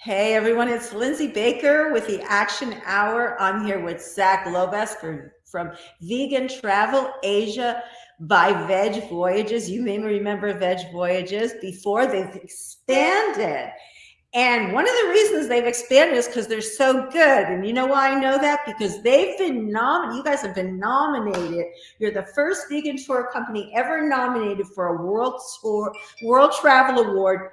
Hey everyone, it's Lindsay Baker with the Action Hour. I'm here with Zac Lovas from Vegan Travel Asia by Veg Voyages. You may remember Veg Voyages before. They've expanded. And one of the reasons they've expanded is because they're so good. And you know why I know that? Because they've been nominated. You guys have been nominated. You're the first vegan tour company ever nominated for a World Travel Award.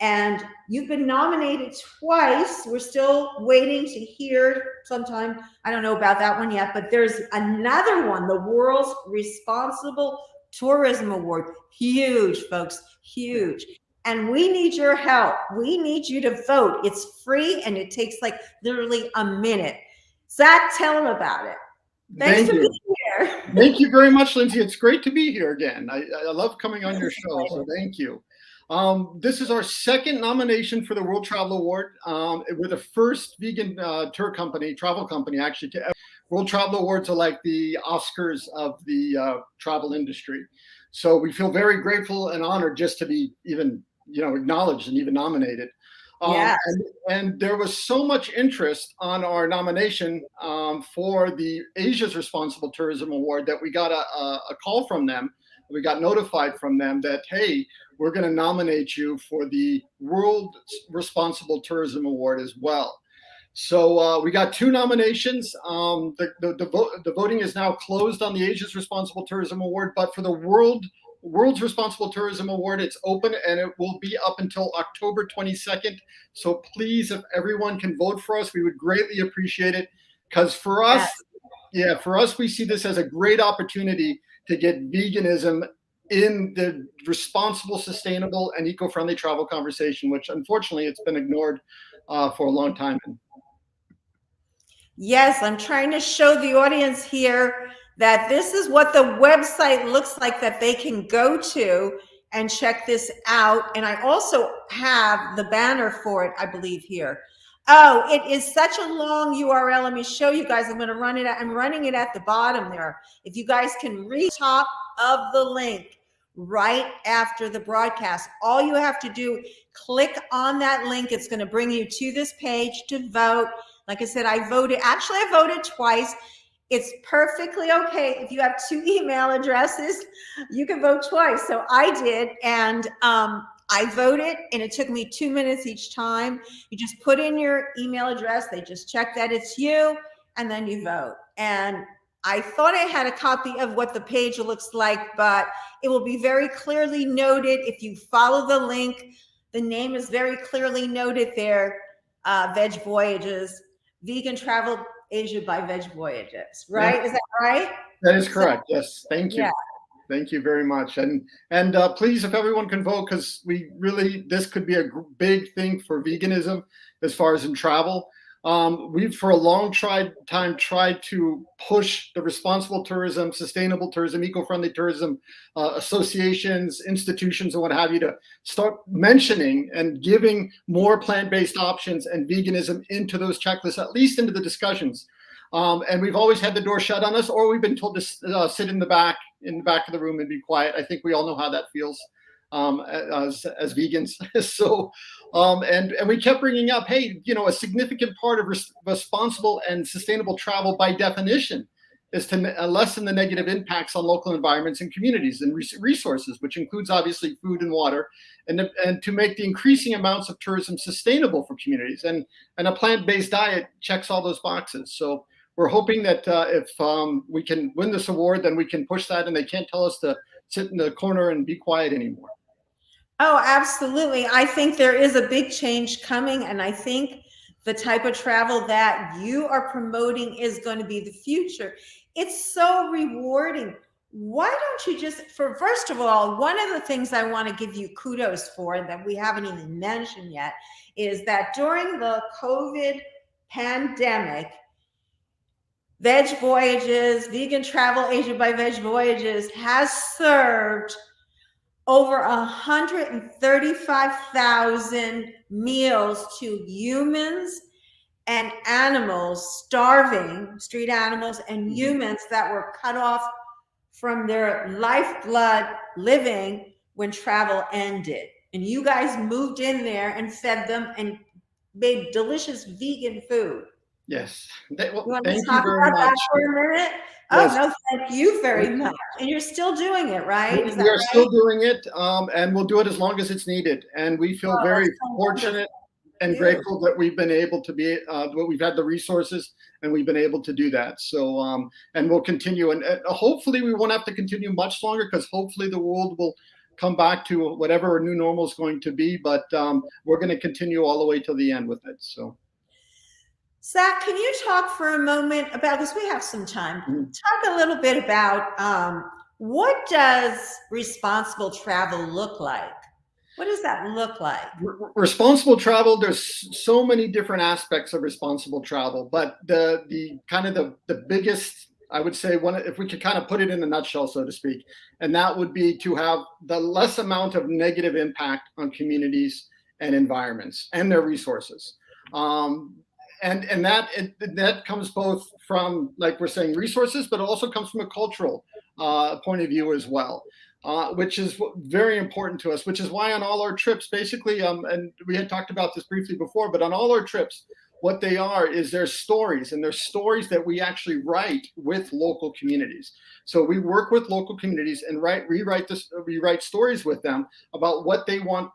And you've been nominated twice. We're still waiting to hear sometime. I don't know about that one yet, but there's another one, the World's Responsible Tourism Award. Huge, folks, huge. And we need your help. We need you to vote. It's free and it takes like literally a minute. Zac, tell them about it. Thanks for being here. Thank you very much, Lindsay. It's great to be here again. I love coming on your show, so thank you. This is our second nomination for the World Travel Award. We're the first vegan travel company, actually. World Travel Awards are like the Oscars of the travel industry. So we feel very grateful and honored just to be even, acknowledged and even nominated. And there was so much interest on our nomination for the Asia's Responsible Tourism Award that we got a call from them. We got notified from them that, hey, we're going to nominate you for the World Responsible Tourism Award as well. So we got two nominations. The voting is now closed on the Asia's Responsible Tourism Award, but for the World's Responsible Tourism Award, it's open and it will be up until October 22nd. So please, if everyone can vote for us, we would greatly appreciate it. Because for us, we see this as a great opportunity to get veganism in the responsible, sustainable, and eco-friendly travel conversation, which unfortunately it's been ignored for a long time. Yes, I'm trying to show the audience here that this is what the website looks like that they can go to and check this out. And I also have the banner for it, I believe, here. Oh, it is such a long URL. Let me show you guys. I'm going to run it. I'm running it at the bottom there. If you guys can read top of the link right after the broadcast, all you have to do, click on that link. It's going to bring you to this page to vote. Like I said, I voted twice. It's perfectly okay. If you have two email addresses, you can vote twice. So I did. And I voted and it took me 2 minutes each time. You just put in your email address. They just check that it's you and then you vote. And I thought I had a copy of what the page looks like, but it will be very clearly noted if you follow the link. The name is very clearly noted there, Veg Voyages, Vegan Travel Asia by Veg Voyages, right? Yeah. Is that right? That is correct. Yes. Thank you. Yeah. Thank you very much. And please, if everyone can vote, because this could be a big thing for veganism as far as in travel. We've for a long time tried to push the responsible tourism, sustainable tourism, eco-friendly tourism associations, institutions, and what have you to start mentioning and giving more plant-based options and veganism into those checklists, at least into the discussions. And we've always had the door shut on us, or we've been told to sit in the back of the room and be quiet. I think we all know how that feels as vegans. So, and we kept bringing up, hey, a significant part of responsible and sustainable travel by definition is to lessen the negative impacts on local environments and communities and resources, which includes obviously food and water, and to make the increasing amounts of tourism sustainable for communities. And a plant-based diet checks all those boxes. So we're hoping that if we can win this award, then we can push that and they can't tell us to sit in the corner and be quiet anymore. Oh, absolutely. I think there is a big change coming, and I think the type of travel that you are promoting is going to be the future. It's so rewarding. Why don't you just, first of all, one of the things I want to give you kudos for that we haven't even mentioned yet is that during the COVID pandemic, Veg Voyages, Vegan Travel Asia by Veg Voyages has served over 135,000 meals to humans and animals, starving street animals and humans that were cut off from their lifeblood living when travel ended. And you guys moved in there and fed them and made delicious vegan food. Yes. You want to Thank you talk very about that much. for a minute? Oh, Yes. no, thank you very much. And you're still doing it, right? Is that We are right? still doing it, and we'll do it as long as it's needed. And we feel Oh, very that's so fortunate and wonderful. grateful that we've been able to be, we've had the resources and we've been able to do that. So, and we'll continue. And hopefully we won't have to continue much longer, because hopefully the world will come back to whatever our new normal is going to be. But we're going to continue all the way till the end with it. So. Zac, can you talk for a moment about this? We have some time. Talk a little bit about what does responsible travel look like? What does that look like? Responsible travel, there's so many different aspects of responsible travel, but the kind of the biggest, I would say, one, if we could kind of put it in a nutshell, so to speak, and that would be to have the less amount of negative impact on communities and environments and their resources. And that comes both from, like we're saying, resources, but it also comes from a cultural point of view as well. Which is very important to us, which is why on all our trips, basically, and we had talked about this briefly before, but on all our trips, what they are is their stories, and they're stories that we actually write with local communities. So we work with local communities and rewrite stories with them about what they want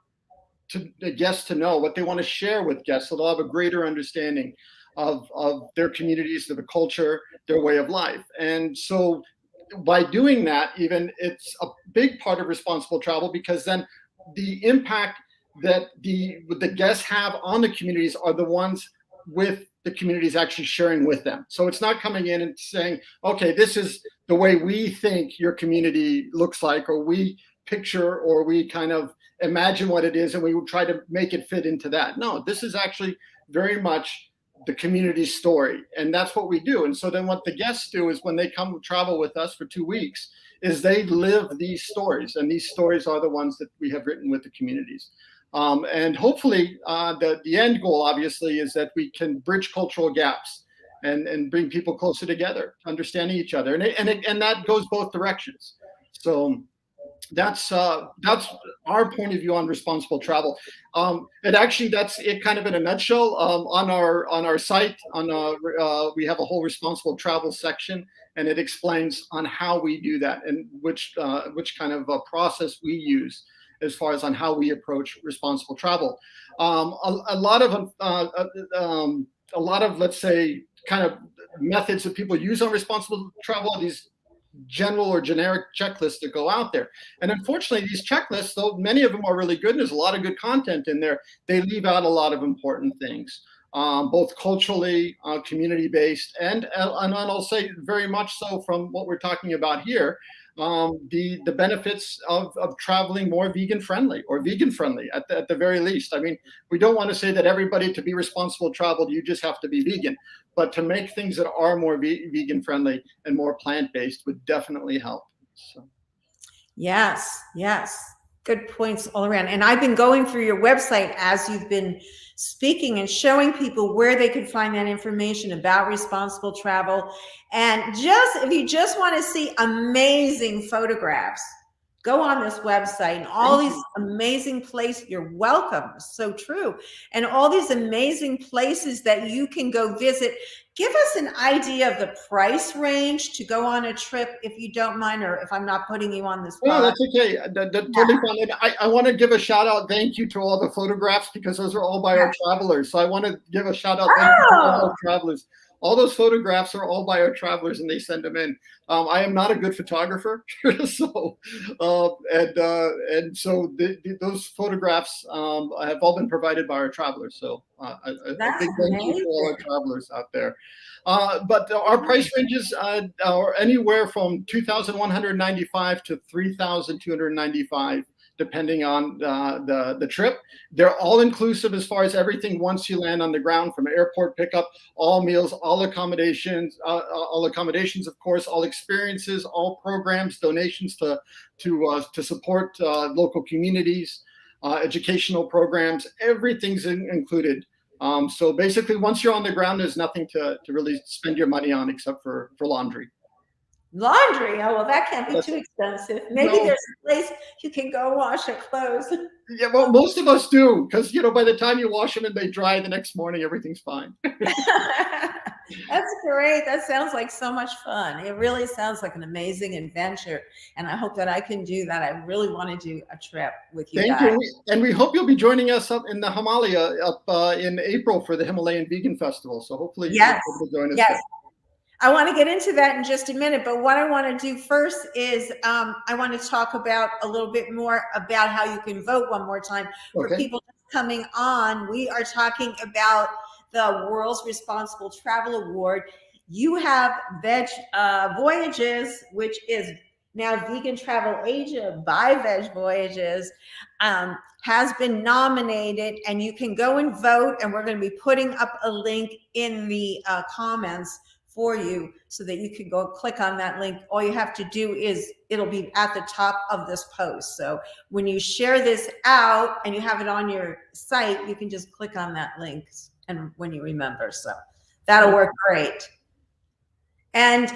the guests to know, what they want to share with guests, so they'll have a greater understanding of their communities, of the culture, their way of life. And so by doing that, even, it's a big part of responsible travel, because then the impact that the guests have on the communities are the ones with the communities actually sharing with them. So it's not coming in and saying, okay, this is the way we think your community looks like, or we picture, or we kind of imagine what it is, and we will try to make it fit into that. No, this is actually very much the community story, and that's what we do. And so then what the guests do is, when they come travel with us for 2 weeks, is they live these stories, and these stories are the ones that we have written with the communities. And hopefully the end goal, obviously, is that we can bridge cultural gaps and bring people closer together, understanding each other, and that goes both directions. So that's our point of view on responsible travel. And actually, that's it, kind of in a nutshell. On our site, we have a whole responsible travel section, and it explains on how we do that, and which kind of a process we use as far as on how we approach responsible travel. A lot of, let's say, kind of methods that people use on responsible travel are these general or generic checklists that go out there. And unfortunately, these checklists, though many of them are really good, and there's a lot of good content in there, they leave out a lot of important things, both culturally, community-based, and I'll say very much so from what we're talking about here, the benefits of traveling more vegan friendly at the very least. I mean, we don't want to say that everybody, to be responsible travel, you just have to be vegan, but to make things that are more vegan friendly and more plant-based would definitely help. So. Yes, good points all around. And I've been going through your website as you've been speaking and showing people where they can find that information about responsible travel. And if you just want to see amazing photographs, go on this website, and all these amazing places. You're welcome. So true. And all these amazing places that you can go visit. Give us an idea of the price range to go on a trip, if you don't mind, or if I'm not putting you on the spot. No, that's okay. That's totally fine. I want to give a shout out, thank you to all the photographs, because those are all by our travelers. So I want to give a shout out, thank you to all our travelers. All those photographs are all by our travelers, and they send them in. I am not a good photographer, so those photographs have all been provided by our travelers. So a big thank you to all our travelers out there. But our price ranges are anywhere from $2,195 to $3,295. Depending on the trip. They're all inclusive as far as everything once you land on the ground, from airport pickup, all meals, all accommodations, of course, all experiences, all programs, donations to support local communities, educational programs, everything's included. So basically, once you're on the ground, there's nothing to really spend your money on except for laundry. Laundry. Oh, well, that can't be too expensive. Maybe No. there's a place you can go wash your clothes. Yeah, well, most of us do, because by the time you wash them and they dry the next morning, everything's fine. That's great. That sounds like so much fun. It really sounds like an amazing adventure, and I hope that I can do that. I really want to do a trip with you Thank guys. you, and we hope you'll be joining us up in the Himalaya in April for the Himalayan Vegan Festival. So hopefully Yes. you'll join us. Yes. I want to get into that in just a minute, but what I want to do first is I want to talk about a little bit more about how you can vote one more time. For people coming on, we are talking about the World's Responsible Travel Award. You have Veg Voyages, which is now Vegan Travel Asia by Veg Voyages, has been nominated, and you can go and vote, and we're going to be putting up a link in the comments for you so that you can go click on that link. All you have to do is it'll be at the top of this post. So when you share this out and you have it on your site, you can just click on that link and when you remember. So that'll work great. And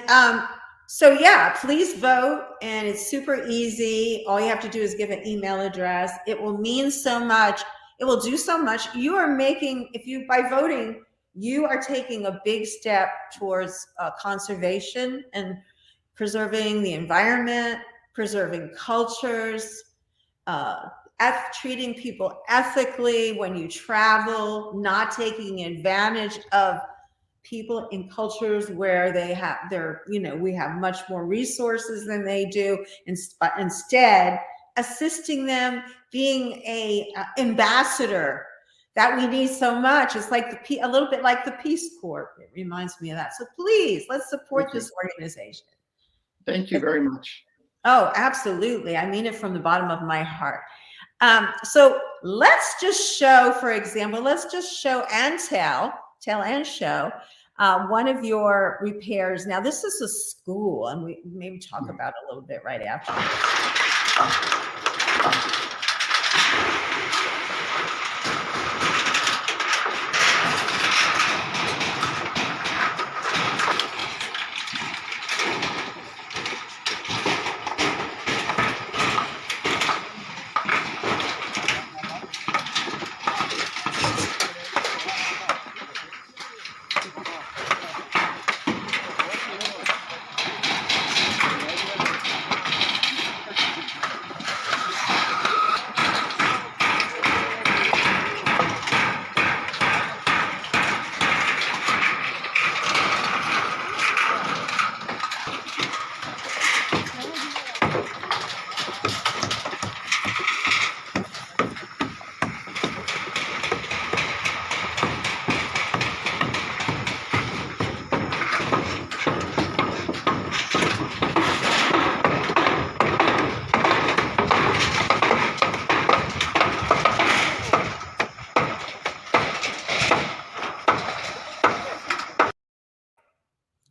so yeah, please vote, and it's super easy. All you have to do is give an email address. It will mean so much. It will do so much. You are making, by voting, you are taking a big step towards conservation and preserving the environment, preserving cultures, treating people ethically when you travel, not taking advantage of people in cultures where we have much more resources than they do. Instead, assisting them, being a ambassador that we need so much. It's like a little bit like the Peace Corps. It reminds me of that. So please, let's support this organization. Thank you very much. Oh, absolutely. I mean it from the bottom of my heart. So let's just show, for example, and tell and show one of your repairs. Now, this is a school, and we maybe talk about it a little bit right after.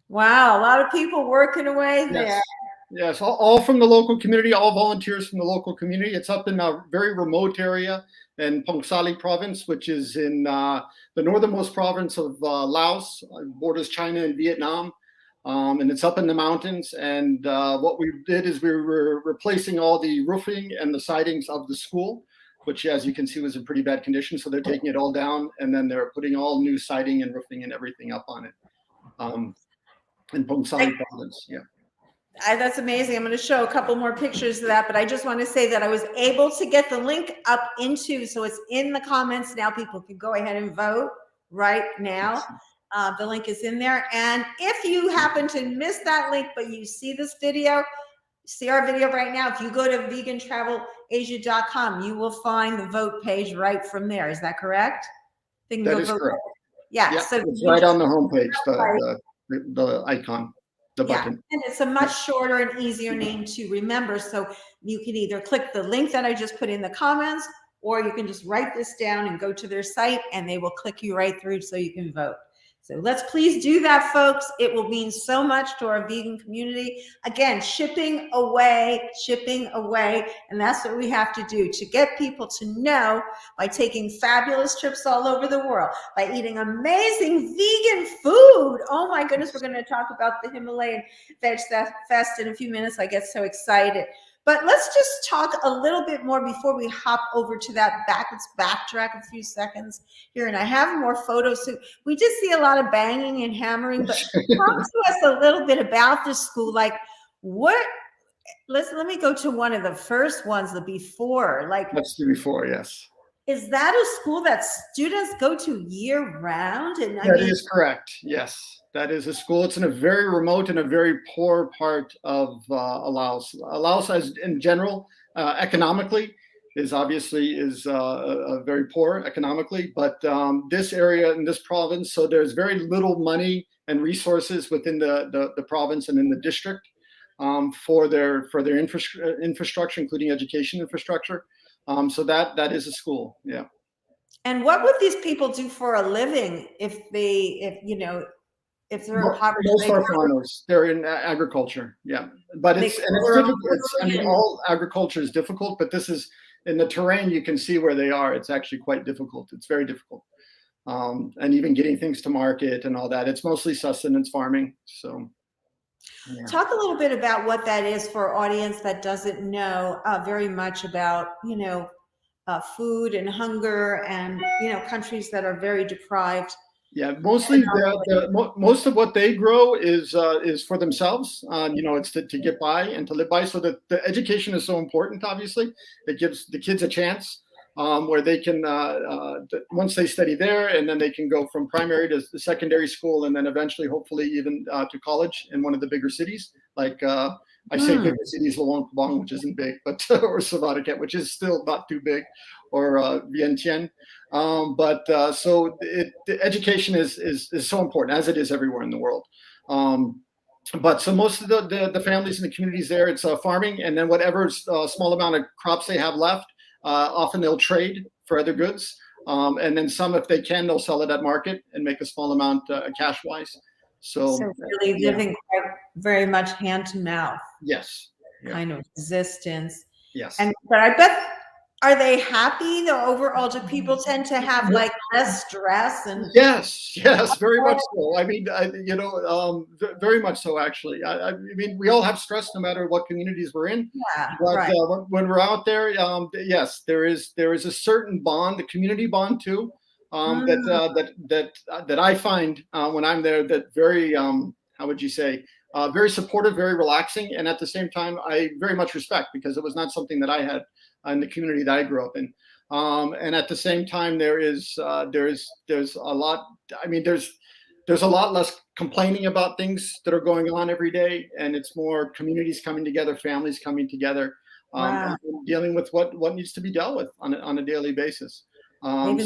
Wow, a lot of people working away there. Yes, all from the local community, all volunteers from the local community. It's up in a very remote area in Pangsali province, which is in the northernmost province of Laos, borders China and Vietnam. And it's up in the mountains. And what we did is we were replacing all the roofing and the sidings of the school, which, as you can see, was in pretty bad condition. So they're taking it all down, and then they're putting all new siding and roofing and everything up on it. In Pangsali province, yeah. That's amazing. I'm going to show a couple more pictures of that, but I just want to say that I was able to get the link up so it's in the comments now. People can go ahead and vote right now. The link is in there. And if you happen to miss that link, but you see this video, see our video right now, if you go to vegantravelasia.com, you will find the vote page right from there. Is that correct? That is correct. Yeah. Yep, So it's right on the homepage, the icon. The button. And it's a much shorter and easier name to remember. So you can either click the link that I just put in the comments, or you can just write this down and go to their site, and they will click you right through so you can vote. So let's please do that, folks. It will mean so much to our vegan community. Again, shipping away. And that's what we have to do to get people to know by taking fabulous trips all over the world, by eating amazing vegan food. Oh my goodness, we're going to talk about the Himalayan Veg Fest in a few minutes. I get so excited. But let's just talk a little bit more before we hop over to that back. Let's backtrack a few seconds here. And I have more photos. So we did see a lot of banging and hammering, but talk to us a little bit about this school. Like let me go to one of the first ones, the before. Like, that's the before, yes. Is that a school that students go to year round? And that is correct. Yes. That is a school. It's in a very remote and a very poor part of Laos. Laos, as in general, economically, is very poor economically. But this area in this province, so there's very little money and resources within the province and in the district for their infrastructure, including education infrastructure. So that is a school. Yeah. And what would these people do for a living if they're in poverty? Most are farmers. They're in agriculture. Yeah, but it's difficult. All agriculture is difficult, but this is in the terrain. You can see where they are. It's actually quite difficult. It's very difficult, and even getting things to market and all that. It's mostly sustenance farming. So, yeah. Talk a little bit about what that is for our audience that doesn't know very much about food and hunger and countries that are very deprived. Yeah, mostly most of what they grow is for themselves. It's to get by and to live by. So that the education is so important. Obviously, it gives the kids a chance where they can once they study there, and then they can go from primary to the secondary school, and then eventually, hopefully, even to college in one of the bigger cities. Like I say, bigger cities, Luang Prabang, which isn't big, but or Savadaket, which is still not too big, or Vientiane. So the education is so important, as it is everywhere in the world. But so most of the families in the communities there, it's farming, and then whatever small amount of crops they have left, often they'll trade for other goods. And then some, if they can, they'll sell it at market and make a small amount cash-wise. So really living quite very much hand to mouth. Yes. Kind of existence. Yes. But I bet, are they happy? The overall, do people tend to have like less stress? And yes, very much so. I mean, very much so. Actually, I mean, we all have stress no matter what communities we're in. Yeah, but right. When we're out there, yes, there is a certain bond, the community bond too, that I find when I'm there. That very how would you say? Very supportive, very relaxing, and at the same time, I very much respect, because it was not something that I had in the community that I grew up in. And at the same time, there's a lot. I mean, there's a lot less complaining about things that are going on every day, and it's more communities coming together, families coming together, and dealing with what needs to be dealt with on a daily basis. And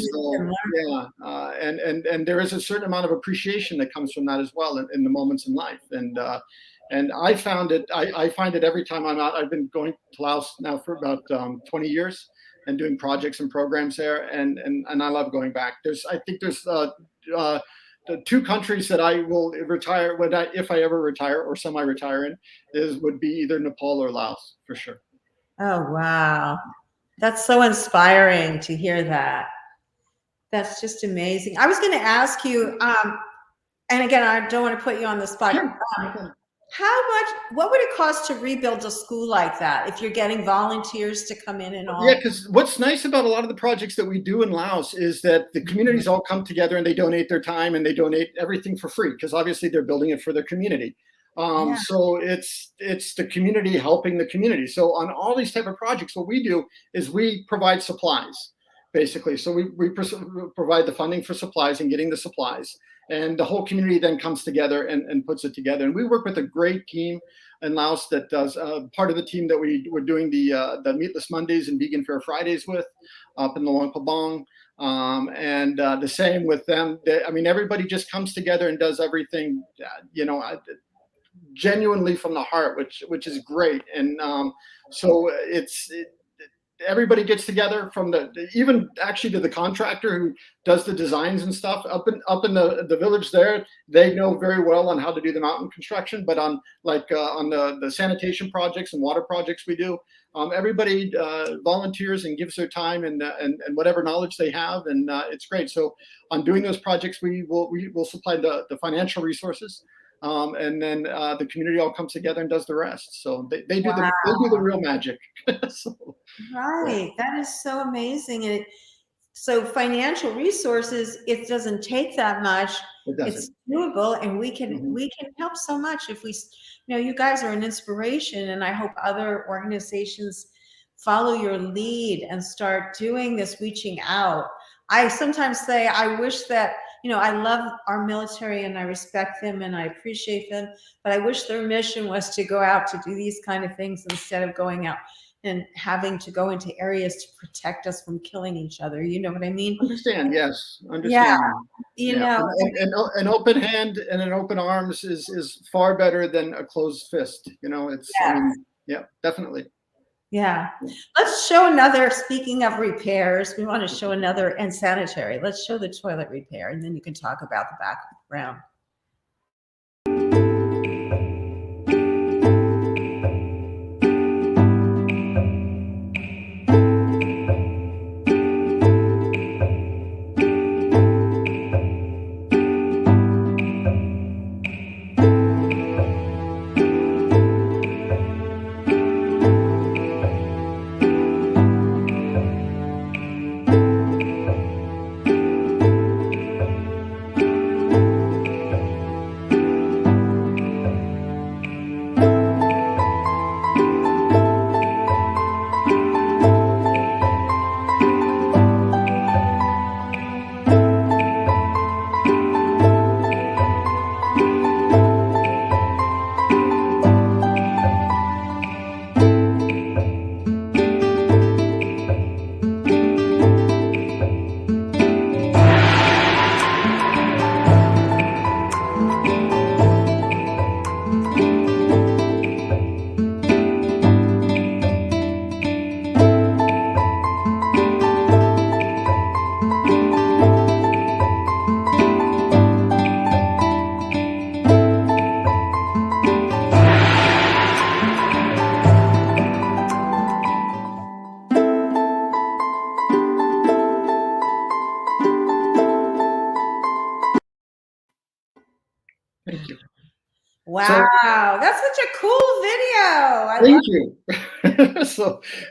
there is a certain amount of appreciation that comes from that as well in the moments in life. And I found it. I find it every time I'm out. I've been going to Laos now for about 20 years and doing projects and programs there, and I love going back. I think there's the two countries that I will retire if I ever retire or semi-retire would be either Nepal or Laos for sure. Oh wow, that's so inspiring to hear that. That's just amazing. I was going to ask you, and again, I don't want to put you on the spot. Sure. What would it cost to rebuild a school like that if you're getting volunteers to come in and all? Yeah, because what's nice about a lot of the projects that we do in Laos is that the communities all come together and they donate their time and they donate everything for free, because obviously they're building it for their community. So it's the community helping the community. So on all these type of projects, what we do is we provide supplies, basically. So we provide the funding for supplies and getting the supplies. And the whole community then comes together and puts it together. And we work with a great team in Laos that does part of the team that we're doing the Meatless Mondays and Vegan Fair Fridays with up in the Luang Prabang. And the same with them. Everybody just comes together and does everything, genuinely from the heart, which is great. And so everybody gets together, from even actually to the contractor who does the designs and stuff up in the village there. They know very well on how to do the mountain construction, but on the sanitation projects and water projects we do, everybody volunteers and gives their time and whatever knowledge they have, and it's great. So on doing those projects, we will supply the financial resources. And then the community all comes together and does the rest. So they do the real magic. So, right. Yeah. That is so amazing. And so financial resources, it doesn't take that much. It's doable, and we can help so much if we, you guys are an inspiration, and I hope other organizations follow your lead and start doing this, reaching out. I sometimes say, I wish that, I love our military and I respect them and I appreciate them, but I wish their mission was to go out to do these kind of things instead of going out and having to go into areas to protect us from killing each other. You know what I mean? Understand, yes. Understand. Yeah, an open hand and an open arms is far better than a closed fist. It's, definitely. Yeah. Let's show another, speaking of repairs, we want to show another, and sanitary. Let's show the toilet repair, and then you can talk about the background. Thank you. Wow, that's such a cool video. Thank you.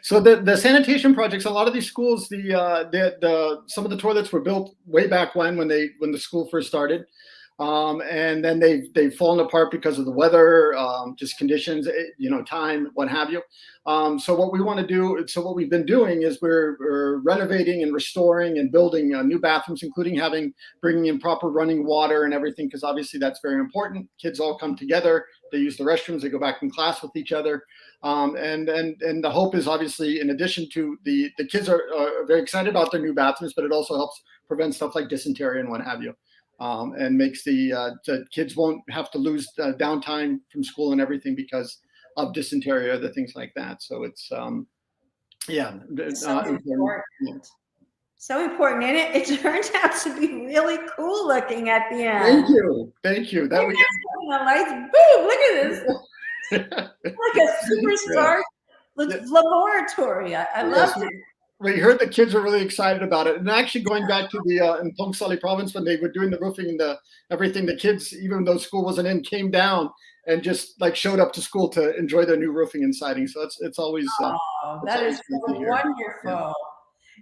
So the sanitation projects, a lot of these schools, some of the toilets were built way back when the school first started. And then they've fallen apart because of the weather, just conditions, time, what have you. So what we've been doing is we're renovating and restoring and building new bathrooms, including bringing in proper running water and everything, because obviously that's very important. Kids all come together, they use the restrooms, they go back in class with each other. And the hope is, obviously, in addition to the kids are very excited about their new bathrooms, but it also helps prevent stuff like dysentery and what have you. And makes the kids won't have to lose downtime from school and everything because of dysentery or other things like that. So it's so important. So important, and it turned out to be really cool looking at the end. Thank you. That was the lights. Boom! Look at this. Like a superstar laboratory. I love it. We heard the kids were really excited about it. And actually, going back to the in Pong Sali province, when they were doing the roofing and everything, the kids, even though school wasn't in, came down and just showed up to school to enjoy their new roofing and siding. So it's always that is so wonderful.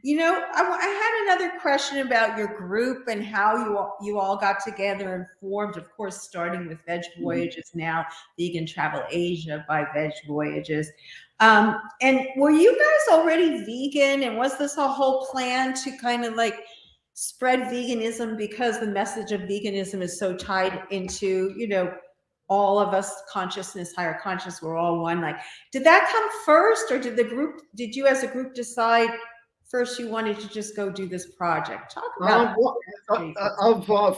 Yeah. I had another question about your group and how you all got together and formed, of course, starting with Veg Voyages, now Vegan Travel Asia by Veg Voyages. And were you guys already vegan? And was this a whole plan to kind of spread veganism, because the message of veganism is so tied into, all of us, consciousness, higher conscious, we're all one. Did that come first, or did you as a group decide first you wanted to just go do this project? Talk about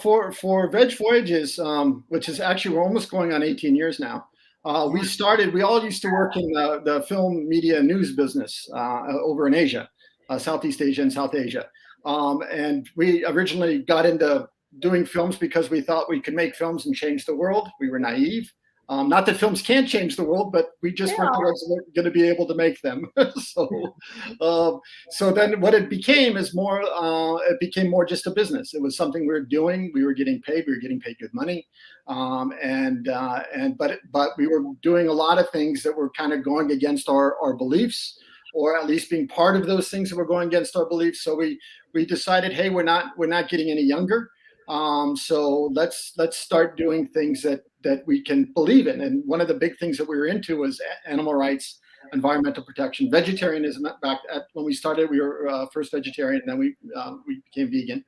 for Veg Voyages, which is actually, we're almost going on 18 years now. We all used to work in the film, media, and news business over in Asia, Southeast Asia and South Asia. And we originally got into doing films because we thought we could make films and change the world. We were naive. Not that films can't change the world, but we just weren't going to be able to make them. So then what it became is more, it became more just a business. It was something we were doing. We were getting paid. We were getting paid good money. But we were doing a lot of things that were kind of going against our beliefs, or at least being part of those things that were going against our beliefs. So we decided, hey, we're not getting any younger. So let's start doing things that we can believe in. And one of the big things that we were into was animal rights, environmental protection, vegetarianism. When we started, we were first vegetarian, and then we became vegan.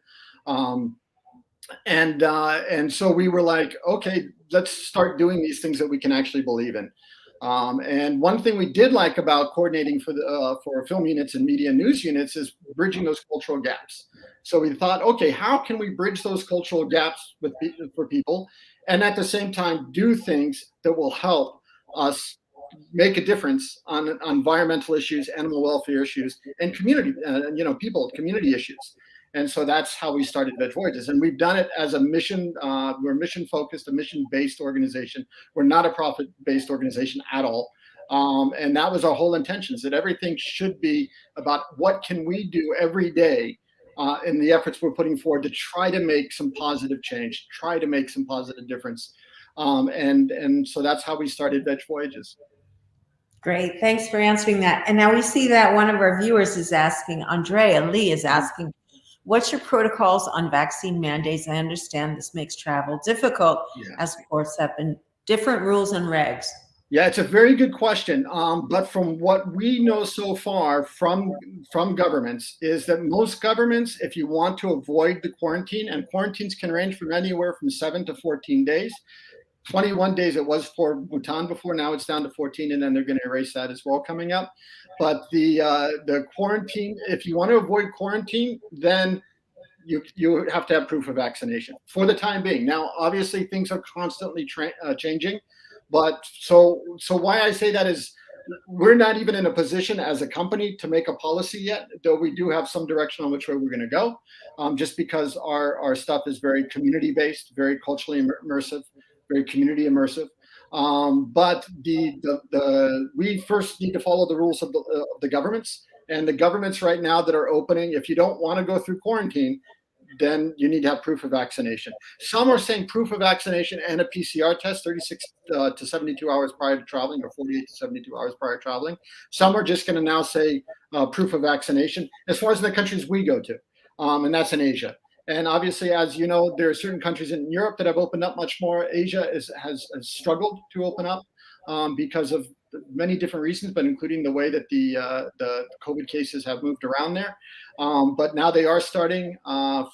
And so we were like, okay, let's start doing these things that we can actually believe in. And one thing we did like about coordinating for film units and media news units is bridging those cultural gaps. So we thought, okay, how can we bridge those cultural gaps for people, and at the same time do things that will help us make a difference on environmental issues, animal welfare issues, and community, community issues. And so that's how we started Veg Voyages. And we've done it as a mission. We're mission focused, a mission based organization. We're not a profit based organization at all. And that was our whole intention, is that everything should be about what can we do every day in the efforts we're putting forward to try to make some positive change, try to make some positive difference. And so that's how we started Veg Voyages. Great. Thanks for answering that. And now we see that one of our viewers is asking, Andrea Lee is asking, what's your protocols on vaccine mandates? I understand this makes travel difficult as ports have been different rules and regs. Yeah, it's a very good question. But from what we know so far from governments is that most governments, if you want to avoid the quarantine, and quarantines can range from anywhere from 7 to 14 days. 21 days it was for Bhutan before, now it's down to 14, and then they're going to erase that as well coming up. But the quarantine, if you want to avoid quarantine, then you have to have proof of vaccination for the time being. Now, obviously, things are constantly changing. But so why I say that is we're not even in a position as a company to make a policy yet, though we do have some direction on which way we're going to go, just because our stuff is very community-based, very culturally immersive, very community immersive. But we first need to follow the rules of the governments. And the governments right now that are opening, if you don't want to go through quarantine, then you need to have proof of vaccination. Some are saying proof of vaccination and a PCR test 36 to 72 hours prior to traveling, or 48 to 72 hours prior to traveling. Some are just going to now say proof of vaccination as far as the countries we go to, and that's in Asia. And obviously, as you know, there are certain countries in Europe that have opened up much more. Asia has struggled to open up because of many different reasons, but including the way that the COVID cases have moved around there. But now they are starting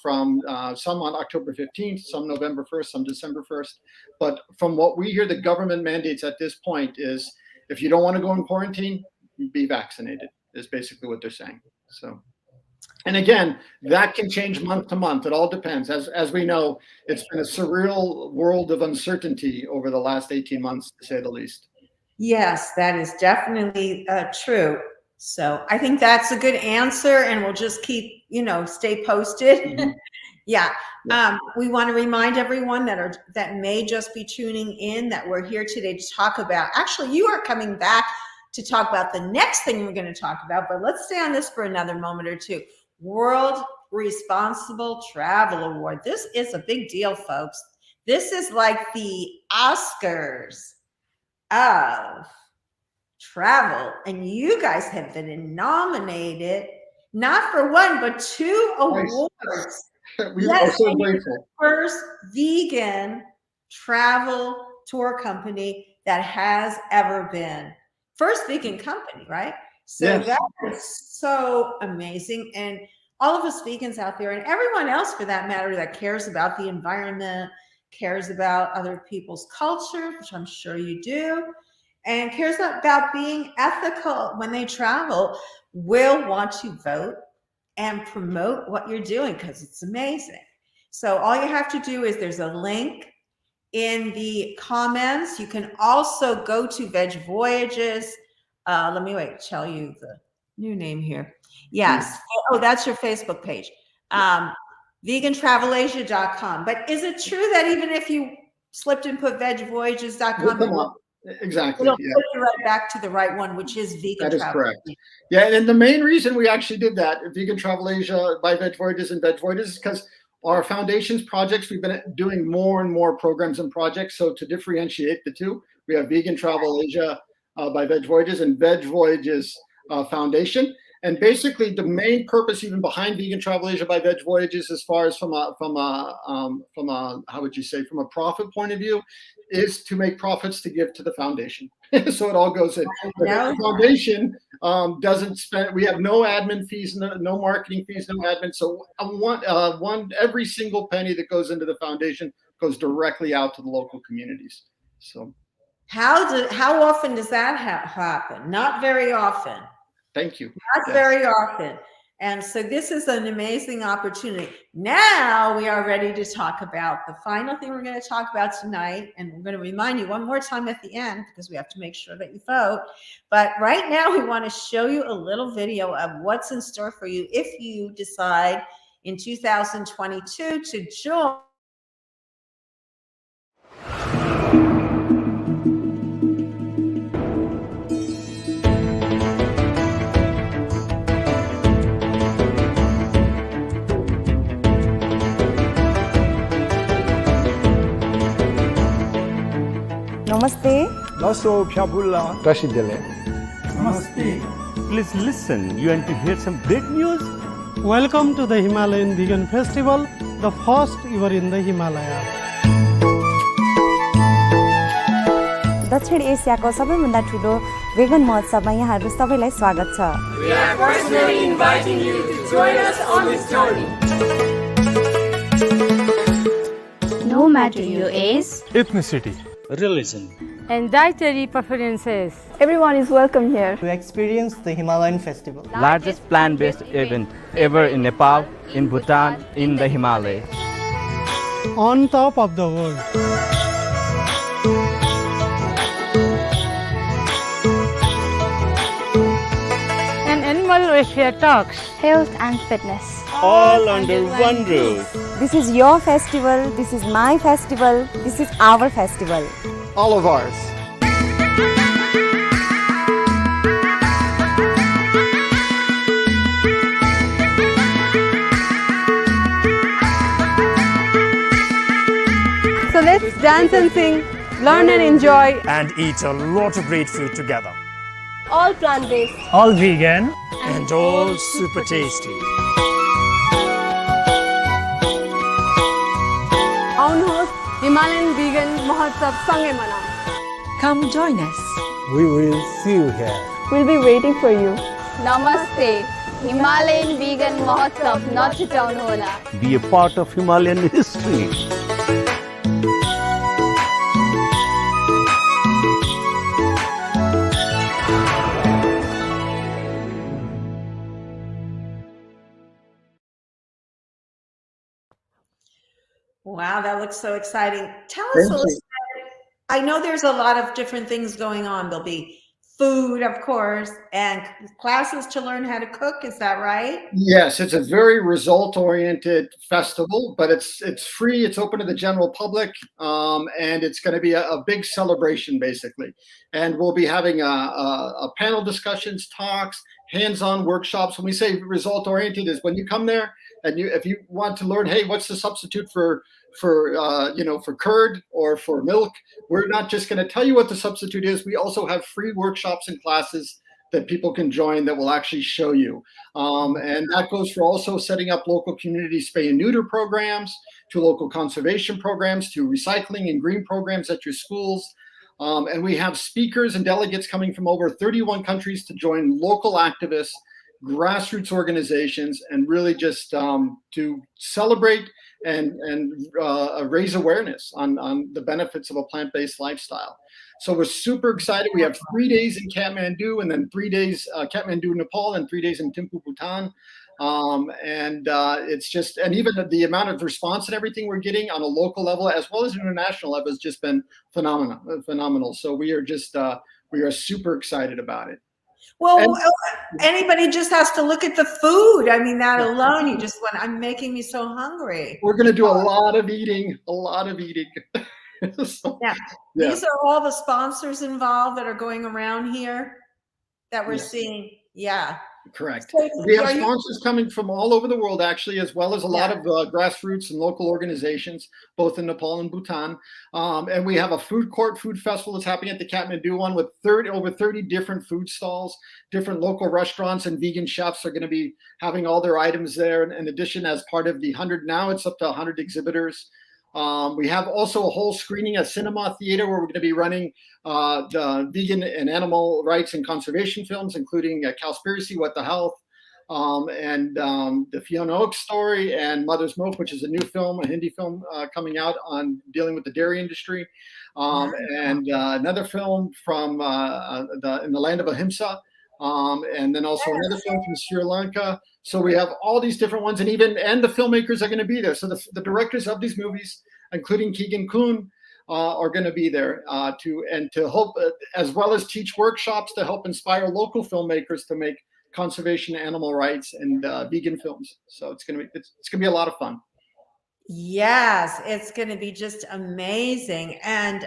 from some on October 15th, some November 1st, some December 1st. But from what we hear, the government mandates at this point is if you don't want to go in quarantine, be vaccinated, is basically what they're saying. So. And again, that can change month to month. It all depends. As we know, it's been a surreal world of uncertainty over the last 18 months, to say the least. Yes, that is definitely true. So I think that's a good answer, and we'll just keep, stay posted. Mm-hmm. Yeah. We want to remind everyone that may just be tuning in that we're here today to talk about. Actually, you are coming back to talk about the next thing we're going to talk about, but let's stay on this for another moment or two. World Responsible Travel Award. This is a big deal, folks. This is like the Oscars of travel, and you guys have been nominated not for one but 2 awards. We are so grateful. First vegan travel tour company that has ever been. First vegan company, right? So yes. That is so amazing. And all of us vegans out there, and everyone else for that matter, that cares about the environment, cares about other people's culture, which I'm sure you do, and cares about being ethical when they travel, will want to vote and promote what you're doing because it's amazing. So all you have to do is there's a link in the comments. You can also go to Veg Voyages. Let me tell you the new name here. Yes. Oh, that's your Facebook page. Vegantravelasia.com. But is it true that even if you slipped and put vegvoyages.com, exactly. it'll put you right back to the right one, which is Vegan That is Travel correct. Asia. Yeah, and the main reason we actually did that, Vegan Travel Asia by Veg Voyages and Veg Voyages, is because our foundation's projects, we've been doing more and more programs and projects. So to differentiate the two, we have Vegan Travel Asia by Veg Voyages and Veg Voyages Foundation. And basically, the main purpose even behind Vegan Travel Asia by Veg Voyages, as far as from a how would you say, from a profit point of view, is to make profits to give to the foundation. So it all goes in. The foundation doesn't spend. We have no admin fees, no marketing fees, no admin. So every single penny that goes into the foundation goes directly out to the local communities. So how often does that happen? Not very often. Thank you. Not very often. And so this is an amazing opportunity. Now we are ready to talk about the final thing we're going to talk about tonight. And we're going to remind you one more time at the end, because we have to make sure that you vote. But right now we want to show you a little video of what's in store for you if you decide in 2022 to join. Namaste. Naso Pyabulla. Rashidele. Namaste. Please listen. You want to hear some great news? Welcome to the Himalayan Vegan Festival, the first ever in the Himalaya. दक्षिण एसियाको सबैभन्दा ठुलो vegan महोत्सवमा यहाँहरू सबैलाई स्वागत छ. We are personally inviting you to join us on this journey. No matter your age, Ethnicity, religion, and dietary preferences, everyone is welcome here to experience the Himalayan festival. Largest plant-based event ever in Nepal, in Bhutan, in the Himalayas. On top of the world. and animal welfare talks, health and fitness, all under one roof. This is your festival, this is my festival, this is our festival. All of ours. So let's dance and sing, learn and enjoy, and eat a lot of great food together. all plant-based, All vegan, and all super tasty. आउनुहोस् Himalayan Vegan Mahotsav सँगै मनाऊ. Come join us. We will see you here. we'll be waiting for you. Namaste. Himalayan Vegan Mahotsav नछुटाउनुहोला. Be a part of Himalayan history. Wow, that looks so exciting. Tell us a little bit. I know there's a lot of different things going on. There'll be food, of course, and classes to learn how to cook. Is that right? Yes, it's a very result-oriented festival, but it's free. It's open to the general public, and it's going to be a big celebration, basically. And we'll be having a panel discussions, talks, hands-on workshops. When we say result-oriented, is when you come there and if you want to learn, hey, what's the substitute for curd or for milk? We're not just going to tell you what the substitute is. We also have free workshops and classes that people can join that will actually show you. And that goes for also setting up local community spay and neuter programs, to local conservation programs, to recycling and green programs at your schools. And we have speakers and delegates coming from over 31 countries to join local activists, grassroots organizations, and really just to celebrate and raise awareness on the benefits of a plant-based lifestyle. So we're super excited. We have 3 days in Kathmandu, and then 3 days Kathmandu, Nepal, and 3 days in Thimphu, Bhutan. It's just, and even the amount of response and everything we're getting on a local level as well as international level has just been phenomenal. So we are just we are super excited about it. Well, anybody just has to look at the food. I mean, that alone, you just went, I'm making me so hungry. We're going to do a lot of eating. So, yeah. These are all the sponsors involved that are going around here that we're seeing. Yeah. Correct. So, we have sponsors coming from all over the world, actually, as well as a lot of grassroots and local organizations, both in Nepal and Bhutan. And we have a food festival that's happening at the Kathmandu one with over 30 different food stalls. Different local restaurants and vegan chefs are going to be having all their items there. In addition, as part of the 100, now it's up to 100 exhibitors. We have also a whole screening at Cinema Theater where we're going to be running the vegan and animal rights and conservation films, including Cowspiracy, What the Health, and the Fiona Oak story, and Mother's Milk, which is a new film, a Hindi film coming out on dealing with the dairy industry, and another film from In the Land of Ahimsa, and then also another film from Sri Lanka. So we have all these different ones, and the filmmakers are going to be there. So the directors of these movies, including Keegan Kuhn, are going to be there to help, as well as teach workshops to help inspire local filmmakers to make conservation, animal rights, and vegan films. So it's going to be a lot of fun. Yes, it's going to be just amazing, and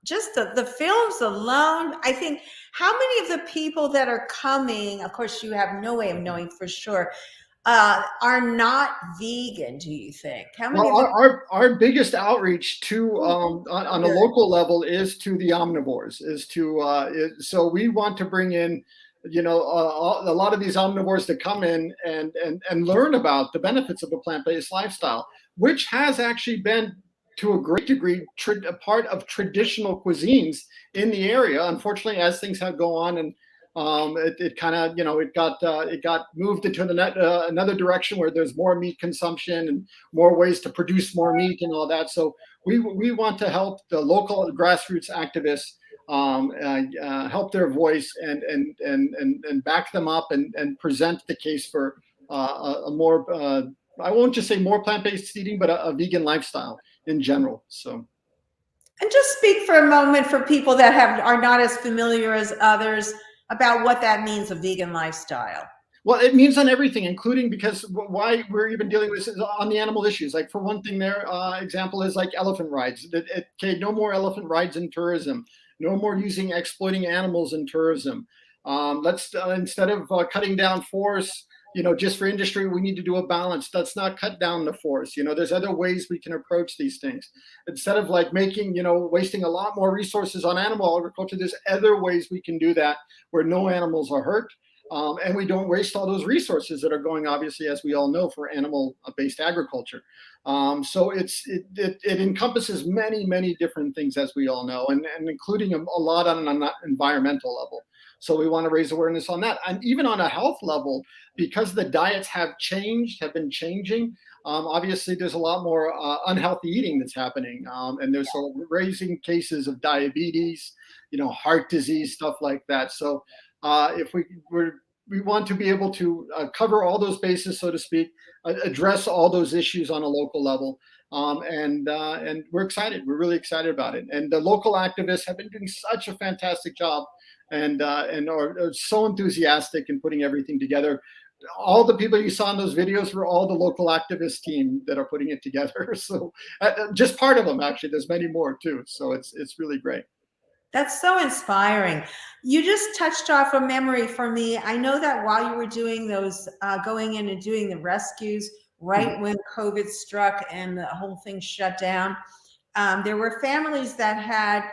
just the films alone. I think, how many of the people that are coming, of course you have no way of knowing for sure, are not vegan, do you think? How many? Well, our biggest outreach to on a local level is to the omnivores, so we want to bring in, a lot of these omnivores to come in and learn about the benefits of a plant-based lifestyle, which has actually been, to a great degree, a part of traditional cuisines in the area. Unfortunately, as things have gone on, and it kind of, it got moved into another direction where there's more meat consumption and more ways to produce more meat and all that. So we want to help the local grassroots activists help their voice and back them up and present the case for a more, I won't just say more plant-based eating, but a vegan lifestyle in general. So, and just speak for a moment for people that are not as familiar as others about what that means, a vegan lifestyle. Well, it means on everything, including, because why we're even dealing with this is on the animal issues. Like, for one thing, their example is like elephant rides. Okay, no more elephant rides in tourism. No more exploiting animals in tourism. Let's instead of cutting down forests, just for industry, we need to do a balance. Let's not cut down the forest. There's other ways we can approach these things. Instead of wasting a lot more resources on animal agriculture, there's other ways we can do that where no animals are hurt. And we don't waste all those resources that are going, obviously, as we all know, for animal-based agriculture. So it encompasses many, many different things, as we all know, and including a lot on an environmental level. So we want to raise awareness on that. And even on a health level, because the diets have been changing, obviously there's a lot more unhealthy eating that's happening. And there's raising cases of diabetes, heart disease, stuff like that. So if we want to be able to cover all those bases, so to speak, address all those issues on a local level. And we're excited. We're really excited about it. And the local activists have been doing such a fantastic job and are so enthusiastic in putting everything together. All the people you saw in those videos were all the local activist team that are putting it together. So just part of them, actually. There's many more too. So it's really great. That's so inspiring. You just touched off a memory for me. I know that while you were doing those, going in and doing the rescues, right when COVID struck and the whole thing shut down, there were families that had,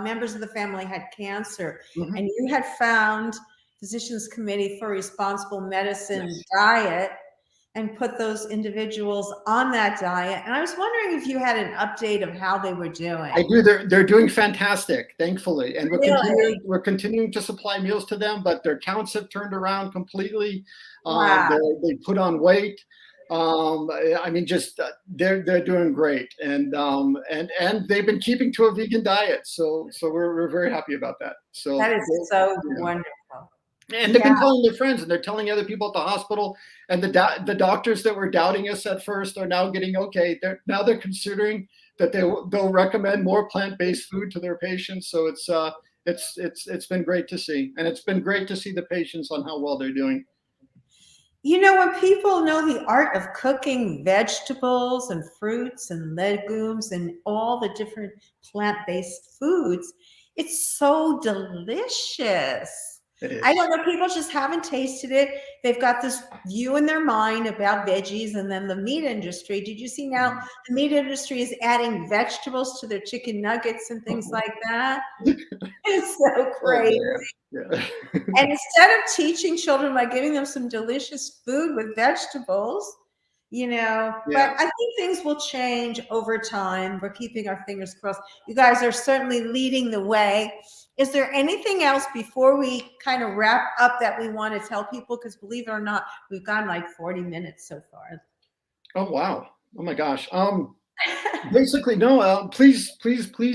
members of the family had cancer, and you had found Physicians Committee for Responsible Medicine diet and put those individuals on that diet. And I was wondering if you had an update of how they were doing. I do. They're doing fantastic, thankfully. And we're continuing to supply meals to them, but their counts have turned around completely. Wow. They put on weight. I mean, just they're doing great, and they've been keeping to a vegan diet. So we're very happy about that. So that is so wonderful. And they've been telling their friends, and they're telling other people at the hospital, and the doctors that were doubting us at first are now getting okay. They're considering that they'll recommend more plant-based food to their patients. So it's been great to see, and it's been great to see the patients on how well they're doing. You know, when people know the art of cooking vegetables and fruits and legumes and all the different plant-based foods, it's so delicious. I don't know, people just haven't tasted it. They've got this view in their mind about veggies, and then the meat industry. Did you see now the meat industry is adding vegetables to their chicken nuggets and things like that? It's so crazy. And instead of teaching children by giving them some delicious food with vegetables, you know, but I think things will change over time. We're keeping our fingers crossed. You guys are certainly leading the way. Is there anything else before we kind of wrap up that we want to tell people? Because believe it or not, we've gone like 40 minutes so far. Oh, wow. Oh my gosh. Basically, no, please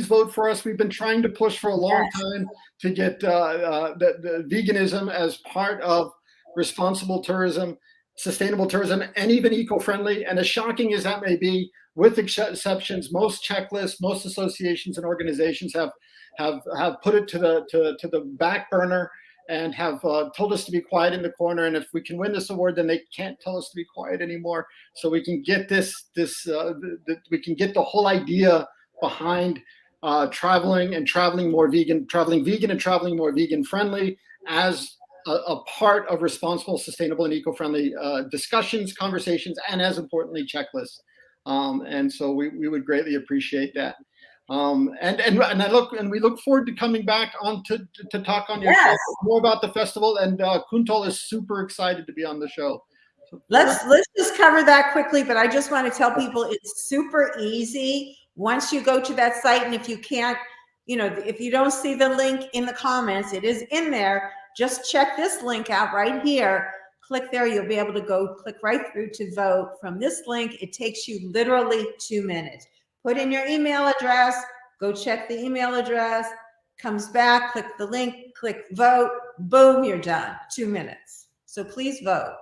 vote for us. We've been trying to push for a long time to get the veganism as part of responsible tourism, sustainable tourism, and even eco-friendly. And as shocking as that may be, with exceptions, most checklists, most associations and organizations have put it to the back burner and have told us to be quiet in the corner. And if we can win this award, then they can't tell us to be quiet anymore. So we can get we can get the whole idea behind traveling vegan and traveling more vegan friendly as a part of responsible, sustainable, and eco-friendly discussions, conversations, and as importantly, checklists. And so we would greatly appreciate that. And we look forward to coming back on to talk on your show more about the festival. And Kuntal is super excited to be on the show. So let's just cover that quickly. But I just want to tell people it's super easy once you go to that site. And if you can't, you know, if you don't see the link in the comments, it is in there. Just check this link out right here. Click there. You'll be able to go click right through to vote from this link. It takes you literally 2 minutes. Put in your email address, go check the email address, comes back, click the link, click vote, boom, you're done. 2 minutes. So please vote.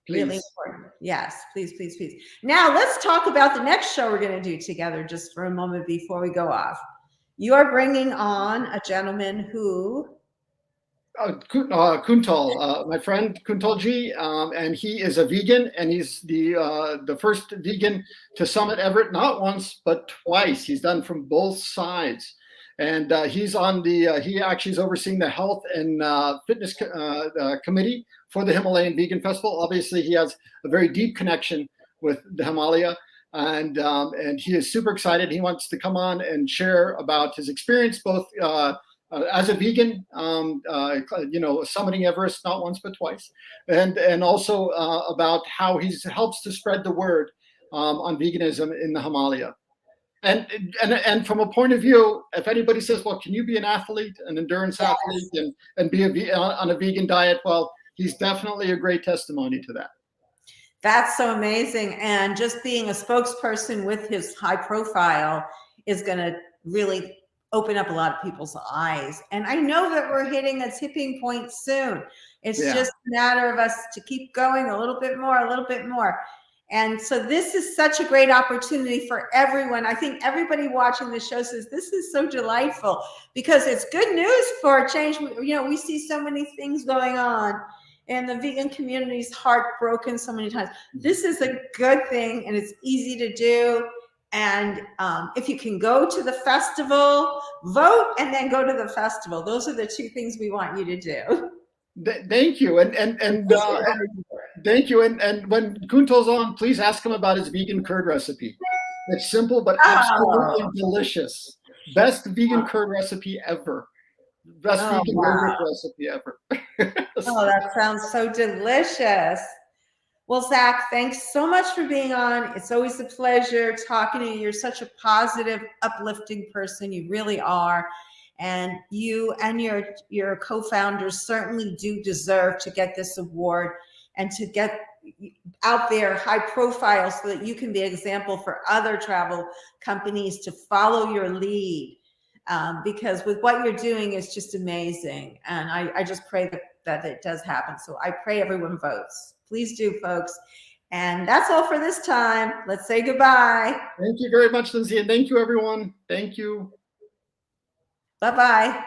Please. Really important. Yes, please. Now let's talk about the next show we're going to do together just for a moment before we go off. You are bringing on a gentleman who... Kuntal, my friend Kuntal Ji, and he is a vegan, and he's the first vegan to summit Everett not once but twice. He's done from both sides, and he actually is overseeing the health and fitness committee for the Himalayan Vegan Festival. Obviously, he has a very deep connection with the Himalaya, and he is super excited. He wants to come on and share about his experience both. As a vegan, summiting Everest not once but twice, and also about how he helps to spread the word on veganism in the Himalaya. And from a point of view, if anybody says, "Well, can you be an athlete, an endurance athlete, and be on a vegan diet?" Well, he's definitely a great testimony to that. That's so amazing, and just being a spokesperson with his high profile is going to really open up a lot of people's eyes. And I know that we're hitting a tipping point soon. It's just a matter of us to keep going a little bit more. And so this is such a great opportunity for everyone. I think everybody watching the show says this is so delightful because it's good news for a change. You know, we see so many things going on and the vegan community is heartbroken so many times. This is a good thing and it's easy to do. And if you can go to the festival, vote, and then go to the festival. Those are the two things we want you to do. Thank you. Thank you. And when Kuntal's on, please ask him about his vegan curd recipe. It's simple, but absolutely delicious. Best vegan curd recipe ever. Best vegan yogurt recipe ever. That sounds so delicious. Well, Zac, thanks so much for being on. It's always a pleasure talking to you. You're such a positive, uplifting person. You really are. And you and your co-founders certainly do deserve to get this award and to get out there high profile so that you can be an example for other travel companies to follow your lead. Because with what you're doing is just amazing. And I just pray that it does happen. So I pray everyone votes. Please do, folks. And that's all for this time. Let's say goodbye. Thank you very much, Lindsay, and thank you, everyone. Thank you. Bye-bye.